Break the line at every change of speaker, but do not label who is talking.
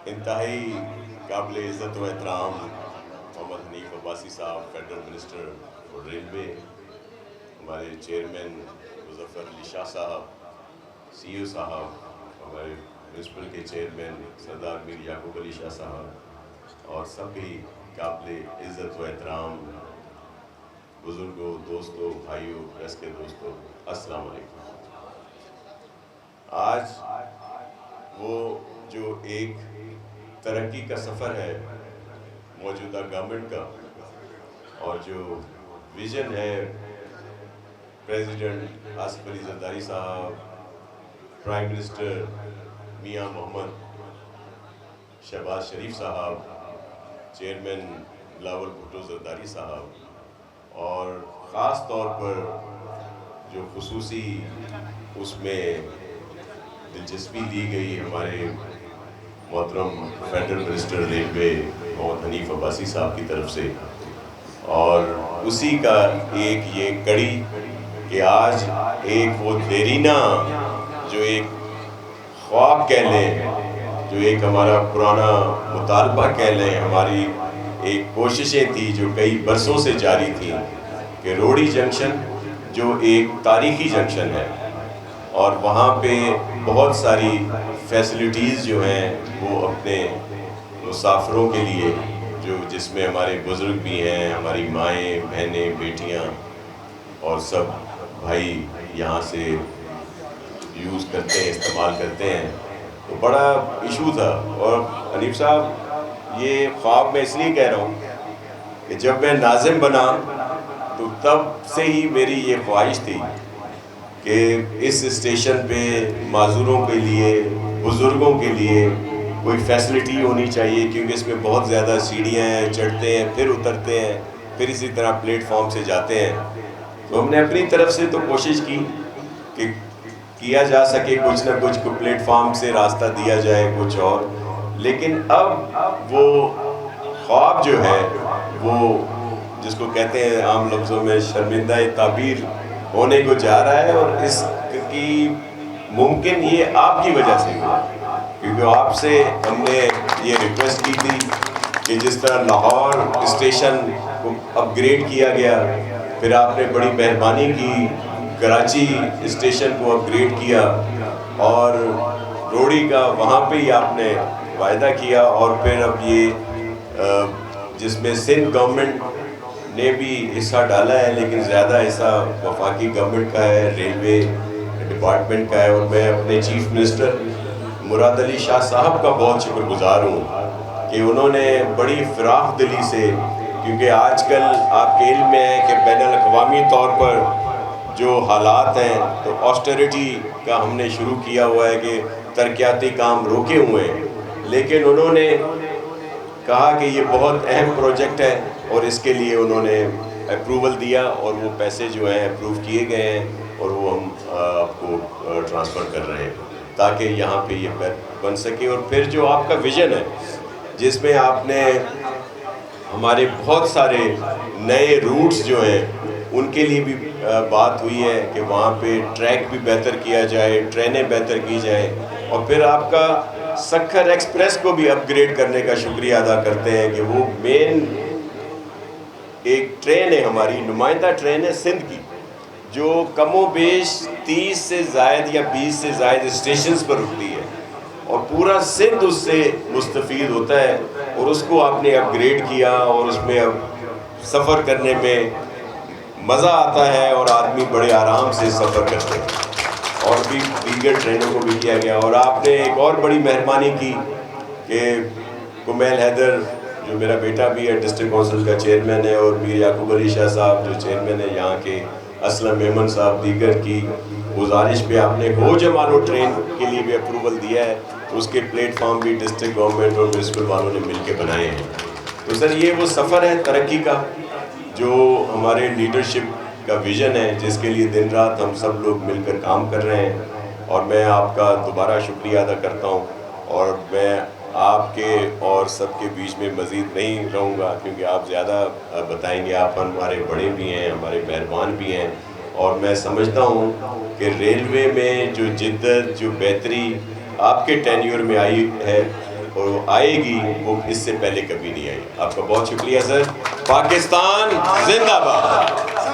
انتہائی قابل عزت و احترام محمد حنیف عباسی صاحب، فیڈرل منسٹر فار ریلوے، ہمارے چیئرمین مظفر علی شاہ صاحب، سی او صاحب، ہمارے میونسپل کے چیئرمین سردار میر یعقوب علی شاہ صاحب، اور سبھی قابل عزت و احترام بزرگوں، دوستوں، بھائیوں، پریس کے دوستوں، السلام علیکم۔ آج وہ جو ایک ترقی کا سفر ہے موجودہ گورنمنٹ کا، اور جو ویژن ہے پریزیڈنٹ آصف علی زرداری صاحب، پرائم منسٹر میاں محمد شہباز شریف صاحب، چیئرمین بلاول بھٹو زرداری صاحب، اور خاص طور پر جو خصوصی اس میں دلچسپی لی گئی ہمارے محترم فیڈرل منسٹر ریلوے محمد حنیف عباسی صاحب کی طرف سے، اور اسی کا ایک یہ کڑی کہ آج ایک وہ دیرینہ جو ایک خواب کہہ لیں، جو ایک ہمارا پرانا مطالبہ کہہ لیں، ہماری ایک کوششیں تھی جو کئی برسوں سے جاری تھیں کہ روڑی جنکشن جو ایک تاریخی جنکشن ہے اور وہاں پہ بہت ساری فیسلٹیز جو ہیں وہ اپنے مسافروں کے لیے، جس میں ہمارے بزرگ بھی ہیں، ہماری مائیں، بہنیں، بیٹیاں اور سب بھائی یہاں سے یوز کرتے ہیں، استعمال کرتے ہیں، تو بڑا ایشو تھا۔ اور حنیف صاحب، یہ خواب میں اس لیے کہہ رہا ہوں کہ جب میں ناظم بنا تو تب سے ہی میری یہ خواہش تھی کہ اس اسٹیشن پہ معذوروں کے لیے، بزرگوں کے لیے کوئی فیسلٹی ہونی چاہیے، کیونکہ اس میں بہت زیادہ سیڑھیاں ہیں، چڑھتے ہیں، پھر اترتے ہیں، پھر اسی طرح پلیٹ فارم سے جاتے ہیں۔ تو ہم نے اپنی طرف سے تو کوشش کی کہ کیا جا سکے کچھ نہ کچھ، کو پلیٹ فارم سے راستہ دیا جائے کچھ اور، لیکن اب وہ خواب جو ہے وہ جس کو کہتے ہیں عام لفظوں میں شرمندہ تعبیر ہونے کو جا رہا ہے، اور اس کی ممکن یہ آپ کی وجہ سے ہوا، کیونکہ آپ سے ہم نے یہ ریکویسٹ کی تھی کہ جس طرح لاہور اسٹیشن کو اپ گریڈ کیا گیا، پھر آپ نے بڑی مہربانی کی، کراچی اسٹیشن کو اپ گریڈ کیا، اور روڑی کا وہاں پہ ہی آپ نے وعدہ کیا، اور پھر اب یہ جس میں سندھ گورنمنٹ نے بھی حصہ ڈالا ہے، لیکن زیادہ حصہ وفاقی گورنمنٹ کا ہے، ریلوے ڈپارٹمنٹ کا ہے، اور میں اپنے چیف منسٹر مراد علی شاہ صاحب کا بہت شکر گزار ہوں کہ انہوں نے بڑی فراخ دلی سے، کیونکہ آج کل آپ کے علم میں ہے کہ بین الاقوامی طور پر جو حالات ہیں تو آسٹریٹی کا ہم نے شروع کیا ہوا ہے کہ ترقیاتی کام روکے ہوئے ہیں، لیکن انہوں نے کہا کہ یہ بہت اہم پروجیکٹ ہے، اور اس کے لیے انہوں نے اپروول دیا، اور وہ پیسے جو ہیں اپروو کیے گئے ہیں، اور وہ ہم آپ کو ٹرانسفر کر رہے ہیں تاکہ یہاں پہ یہ بن سکے۔ اور پھر جو آپ کا ویژن ہے جس میں آپ نے ہمارے بہت سارے نئے روٹس جو ہیں ان کے لیے بھی بات ہوئی ہے کہ وہاں پہ ٹریک بھی بہتر کیا جائے، ٹرینیں بہتر کی جائیں، اور پھر آپ کا سکھر ایکسپریس کو بھی اپ گریڈ کرنے کا شکریہ ادا کرتے ہیں کہ وہ مین ایک ٹرین ہے، ہماری نمائندہ ٹرین ہے سندھ کی، جو کم و بیش 30 سے زائد یا 20 سے زائد اسٹیشنز پر رکتی ہے، اور پورا سندھ اس سے مستفید ہوتا ہے، اور اس کو آپ نے اپ گریڈ کیا، اور اس میں اب سفر کرنے میں مزہ آتا ہے، اور آدمی بڑے آرام سے سفر کرتے ہیں، اور بھی دیگر ٹرینوں کو بھی کیا گیا۔ اور آپ نے ایک اور بڑی مہربانی کی کہ کمیل حیدر جو میرا بیٹا بھی ہے، ڈسٹرکٹ کونسل کا چیئرمین ہے، اور میر یعقوب علی شاہ صاحب جو چیئرمین ہے یہاں کے، اسلم میمن صاحب، دیگر کی گزارش پہ آپ نے گو جمالو ٹرین کے لیے بھی اپروول دیا ہے، اس کے پلیٹ فارم بھی ڈسٹرکٹ گورنمنٹ اور میونسپل والوں نے مل کے بنائے ہیں۔ تو سر یہ وہ سفر ہے ترقی کا جو ہمارے لیڈرشپ کا ویژن ہے، جس کے لیے دن رات ہم سب لوگ مل کر کام کر رہے ہیں، اور میں آپ کا دوبارہ شکریہ ادا کرتا ہوں، اور میں آپ کے اور سب کے بیچ میں مزید نہیں رہوں گا کیونکہ آپ زیادہ بتائیں گے، آپ ہمارے بڑے بھی ہیں، ہمارے مہربان بھی ہیں، اور میں سمجھتا ہوں کہ ریلوے میں جو جدت، جو بہتری آپ کے ٹینیور میں آئی ہے، اور وہ آئے گی وہ اس سے پہلے کبھی نہیں آئی. آپ کا بہت شکریہ سر. پاکستان زندہ باد.